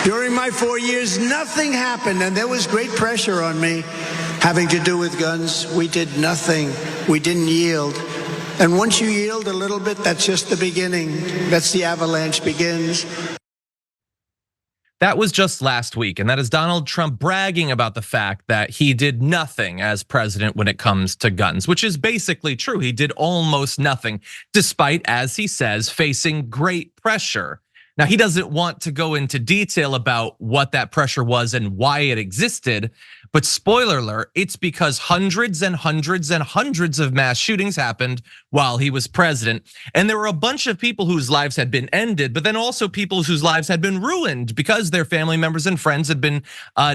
During my 4 years, nothing happened, and there was great pressure on me having to do with guns. We did nothing. We didn't yield. And once you yield a little bit, that's just the beginning. That's the avalanche begins. That was just last week, and that is Donald Trump bragging about the fact that he did nothing as president when it comes to guns, which is basically true. He did almost nothing, despite, as he says, facing great pressure. Now, he doesn't want to go into detail about what that pressure was and why it existed, but spoiler alert, it's because hundreds and hundreds and hundreds of mass shootings happened while he was president. And there were a bunch of people whose lives had been ended, but then also people whose lives had been ruined because their family members and friends had been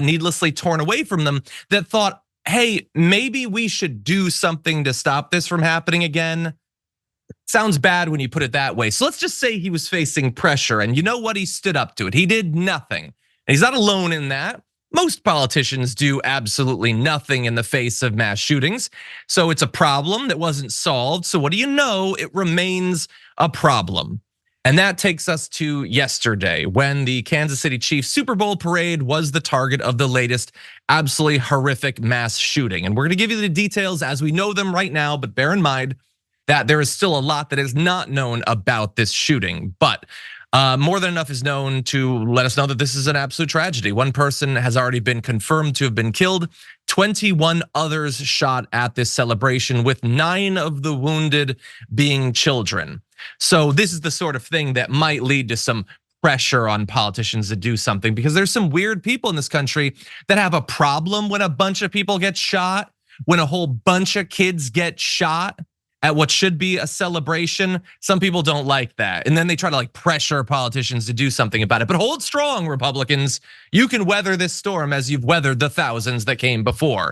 needlessly torn away from them, that thought, hey, maybe we should do something to stop this from happening again. Sounds bad when you put it that way. So let's just say he was facing pressure, and you know what? He stood up to it. He did nothing. And he's not alone in that. Most politicians do absolutely nothing in the face of mass shootings. So it's a problem that wasn't solved. So what do you know? It remains a problem. And that takes us to yesterday, when the Kansas City Chiefs Super Bowl parade was the target of the latest absolutely horrific mass shooting. And we're gonna give you the details as we know them right now, but bear in mind that there is still a lot that is not known about this shooting. But more than enough is known to let us know that this is an absolute tragedy. One person has already been confirmed to have been killed. 21 others shot at this celebration, with 9 of the wounded being children. So this is the sort of thing that might lead to some pressure on politicians to do something, because there's some weird people in this country that have a problem when a bunch of people get shot, when a whole bunch of kids get shot at what should be a celebration. Some people don't like that. And then they try to pressure politicians to do something about it. But hold strong, Republicans. You can weather this storm as you've weathered the thousands that came before.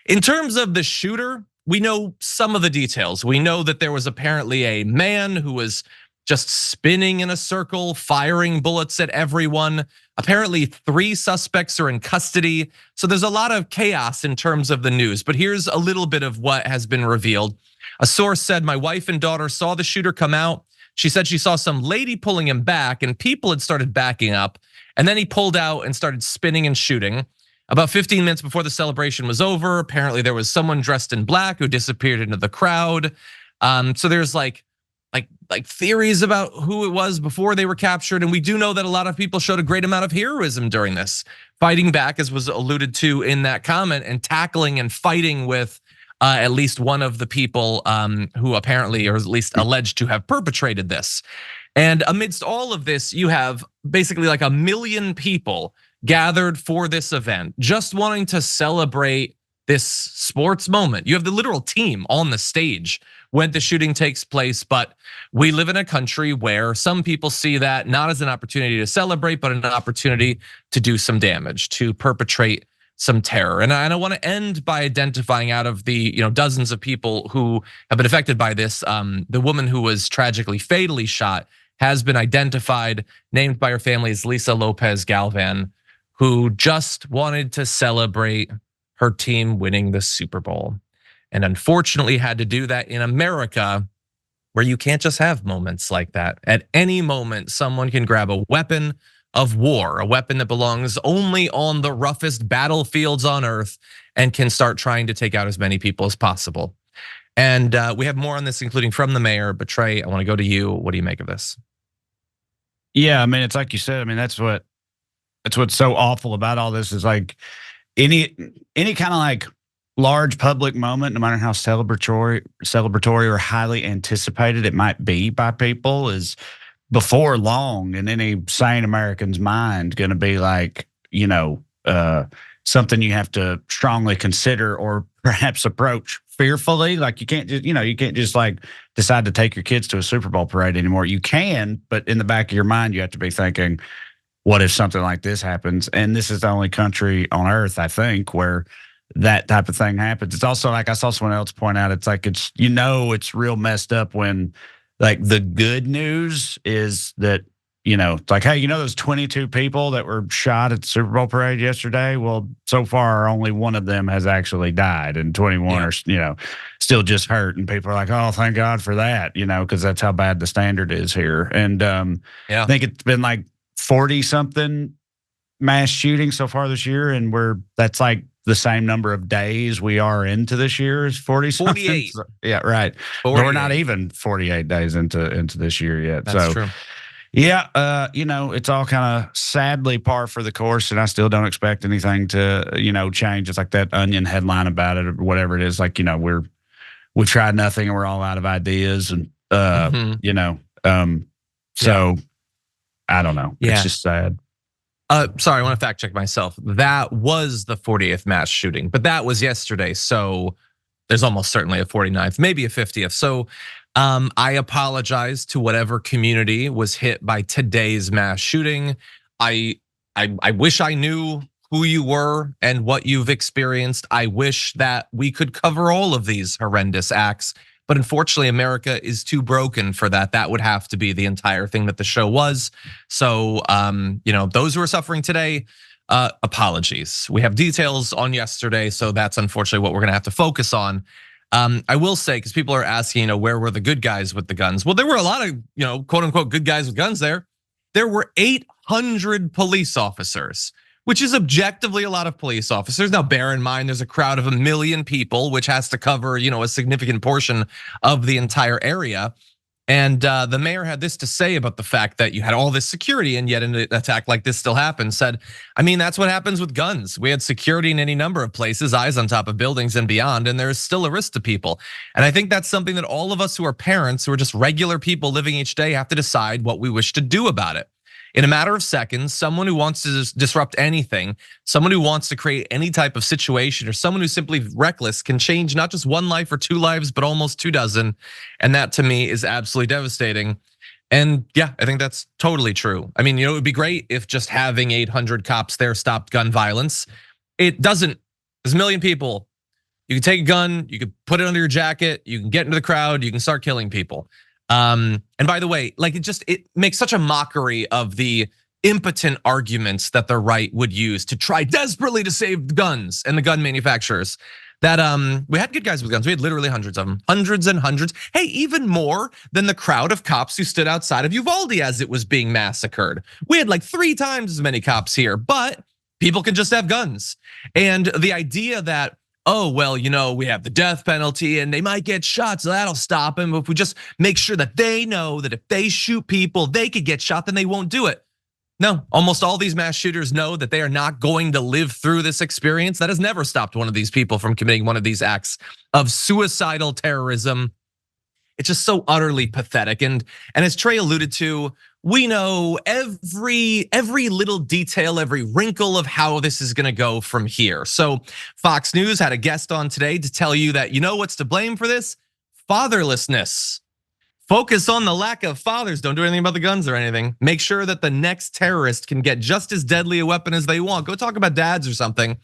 In terms of the shooter, we know some of the details. We know that there was apparently a man who was just spinning in a circle, firing bullets at everyone. Apparently 3 suspects are in custody. So there's a lot of chaos in terms of the news. But here's a little bit of what has been revealed. A source said, my wife and daughter saw the shooter come out. She said she saw some lady pulling him back, and people had started backing up. And then he pulled out and started spinning and shooting. About 15 minutes before the celebration was over, apparently there was someone dressed in black who disappeared into the crowd. So there's like theories about who it was before they were captured. And we do know that a lot of people showed a great amount of heroism during this, fighting back, as was alluded to in that comment, and tackling and fighting with at least one of the people who apparently, or at least alleged to have perpetrated this. And amidst all of this, you have basically 1 million people gathered for this event, just wanting to celebrate this sports moment. You have the literal team on the stage when the shooting takes place, but we live in a country where some people see that not as an opportunity to celebrate, but an opportunity to do some damage, to perpetrate some terror. And I want to end by identifying, out of the dozens of people who have been affected by this, the woman who was tragically fatally shot has been identified, named by her family as Lisa Lopez Galvan, who just wanted to celebrate her team winning the Super Bowl. And unfortunately had to do that in America, where you can't just have moments like that. At any moment, someone can grab a weapon of war, a weapon that belongs only on the roughest battlefields on earth, and can start trying to take out as many people as possible. And we have more on this, including from the mayor. But Trae, I want to go to you. What do you make of this? Yeah, I mean, it's like you said. I mean, that's what's so awful about all this, is any kind of large public moment, no matter how celebratory or highly anticipated it might be by people, is before long in any sane American's mind going to be something you have to strongly consider, or perhaps approach fearfully. You can't just decide to take your kids to a Super Bowl parade anymore. You can, but in the back of your mind, you have to be thinking, what if something like this happens? And this is the only country on earth, I think, where that type of thing happens. It's also I saw someone else point out, it's it's real messed up when the good news is that, it's hey, those 22 people that were shot at the Super Bowl parade yesterday, well, so far only one of them has actually died, and 21 are, still just hurt. And people are like, oh, thank God for that, because that's how bad the standard is here. And I think it's been 40 something mass shootings so far this year, and that's like the same number of days we are into this year is 40 something. 48. So, yeah, right. 48. But we're not even 48 days into this year yet. That's true. Yeah, it's all kind of sadly par for the course, and I still don't expect anything to, change. It's like that Onion headline about it or whatever it is. Like, we've tried nothing and we're all out of ideas, and so I don't know. Yeah. It's just sad. Sorry, I want to fact check myself. That was the 40th mass shooting, but that was yesterday. So there's almost certainly a 49th, maybe a 50th. So I apologize to whatever community was hit by today's mass shooting. I wish I knew who you were and what you've experienced. I wish that we could cover all of these horrendous acts. But unfortunately, America is too broken for that. That would have to be the entire thing that the show was. So, those who are suffering today, apologies. We have details on yesterday, so that's unfortunately what we're gonna have to focus on. I will say, because people are asking, where were the good guys with the guns? Well, there were a lot of, quote unquote, good guys with guns there. There were 800 police officers, which is objectively a lot of police officers. Now, bear in mind, there's a crowd of 1 million people, which has to cover, a significant portion of the entire area. And the mayor had this to say about the fact that you had all this security and yet an attack like this still happened. Said, that's what happens with guns. We had security in any number of places, eyes on top of buildings and beyond, and there's still a risk to people. And I think that's something that all of us who are parents, who are just regular people living each day, have to decide what we wish to do about it. In a matter of seconds, someone who wants to disrupt anything, someone who wants to create any type of situation, or someone who's simply reckless can change not just one life or two lives, but almost 24. And that to me is absolutely devastating. And yeah, I think that's totally true. It would be great if just having 800 cops there stopped gun violence. It doesn't. There's 1 million people. You can take a gun, you can put it under your jacket, you can get into the crowd, you can start killing people. And by the way, it makes such a mockery of the impotent arguments that the right would use to try desperately to save guns and the gun manufacturers. That we had good guys with guns. We had literally hundreds of them, hundreds and hundreds. Hey, even more than the crowd of cops who stood outside of Uvalde as it was being massacred. We had like 3 times as many cops here, but people can just have guns. And the idea that, oh, well, we have the death penalty and they might get shot, so that'll stop them. If we just make sure that they know that if they shoot people, they could get shot, then they won't do it. No, almost all these mass shooters know that they are not going to live through this experience. That has never stopped one of these people from committing one of these acts of suicidal terrorism. It's just so utterly pathetic. And as Trae alluded to, we know every little detail, every wrinkle of how this is gonna go from here. So Fox News had a guest on today to tell you that what's to blame for this? Fatherlessness. Focus on the lack of fathers. Don't do anything about the guns or anything. Make sure that the next terrorist can get just as deadly a weapon as they want. Go talk about dads or something.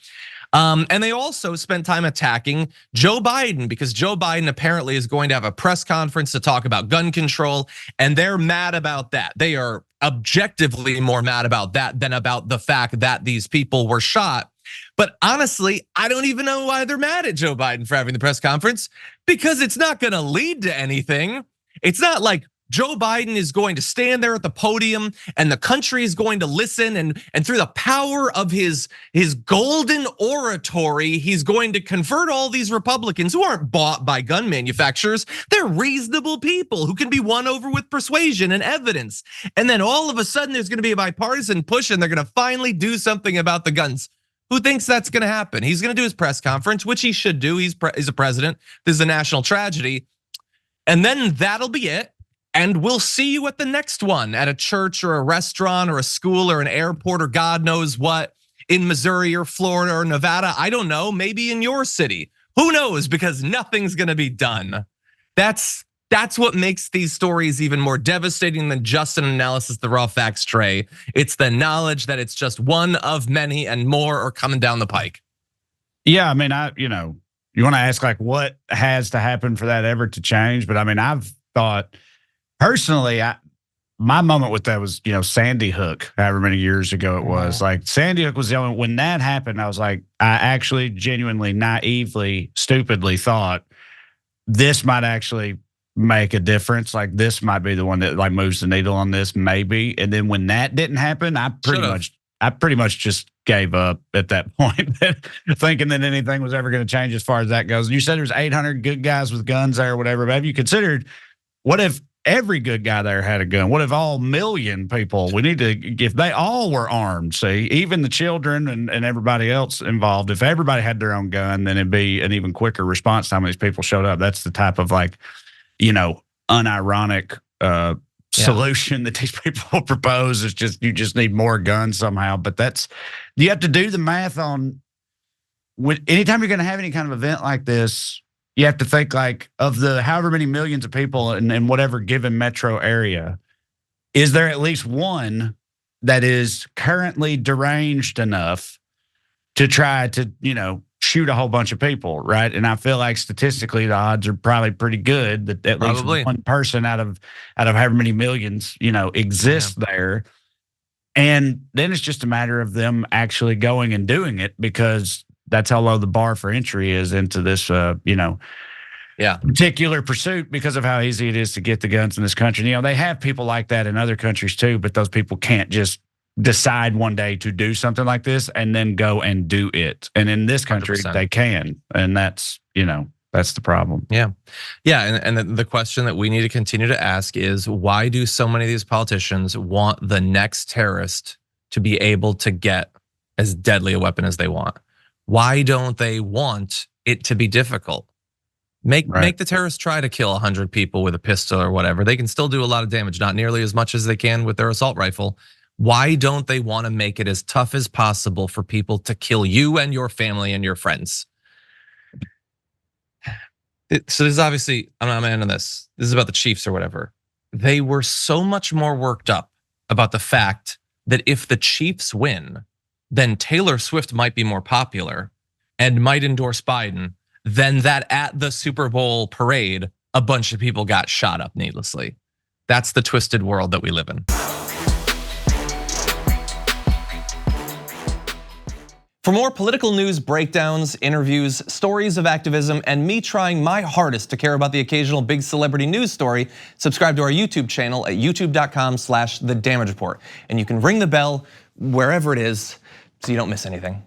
And they also spent time attacking Joe Biden because Joe Biden apparently is going to have a press conference to talk about gun control, and they're mad about that. They are objectively more mad about that than about the fact that these people were shot. But honestly, I don't even know why they're mad at Joe Biden for having the press conference, because it's not gonna lead to anything. It's not like Joe Biden is going to stand there at the podium and the country is going to listen, and through the power of his golden oratory, he's going to convert all these Republicans who aren't bought by gun manufacturers. They're reasonable people who can be won over with persuasion and evidence. And then all of a sudden there's gonna be a bipartisan push and they're gonna finally do something about the guns. Who thinks that's gonna happen? He's gonna do his press conference, which he should do. He's a president. This is a national tragedy. And then that'll be it. And we'll see you at the next one, at a church or a restaurant or a school or an airport or God knows what, in Missouri or Florida or Nevada. I don't know, maybe in your city. Who knows? Because nothing's gonna be done. That's what makes these stories even more devastating than just an analysis, the raw facts, Trae. It's the knowledge that it's just one of many and more are coming down the pike. Yeah, you want to ask like what has to happen for that ever to change? But I've thought personally, my moment with that was, Sandy Hook, however many years ago it was. Like Sandy Hook was the only, when that happened, I was like, I actually genuinely, naively, stupidly thought this might actually make a difference. Like this might be the one that like moves the needle on this, maybe. And then when that didn't happen, I I pretty much just gave up at that point, thinking that anything was ever going to change as far as that goes. You said there's 800 good guys with guns there or whatever, but have you considered what if every good guy there had a gun? What if all million people, if they all were armed, see, even the children and everybody else involved, if everybody had their own gun, then it'd be an even quicker response time when these people showed up. That's the type of unironic solution that these people propose is just, you just need more guns somehow. But you have to do the math on anytime you're going to have any kind of event like this, you have to think like of the however many millions of people in whatever given metro area, is there at least one that is currently deranged enough to try to, shoot a whole bunch of people, right? And I feel like statistically the odds are probably pretty good that at least one person out of however many millions, exists there. And then it's just a matter of them actually going and doing it, because that's how low the bar for entry is into this, particular pursuit, because of how easy it is to get the guns in this country. They have people like that in other countries too, but those people can't just decide one day to do something like this and then go and do it. And in this country, 100%. They can. And that's the problem. Yeah. And the question that we need to continue to ask is, why do so many of these politicians want the next terrorist to be able to get as deadly a weapon as they want? Why don't they want it to be difficult? Make the terrorists try to kill 100 people with a pistol or whatever. They can still do a lot of damage, not nearly as much as they can with their assault rifle. Why don't they want to make it as tough as possible for people to kill you and your family and your friends? So this is obviously, I'm not ending this. This is about the Chiefs or whatever. They were so much more worked up about the fact that if the Chiefs win, then Taylor Swift might be more popular and might endorse Biden than that at the Super Bowl parade, a bunch of people got shot up needlessly. That's the twisted world that we live in. For more political news breakdowns, interviews, stories of activism, and me trying my hardest to care about the occasional big celebrity news story, subscribe to our YouTube channel at youtube.com/The Damage Report. And you can ring the bell wherever it is so you don't miss anything.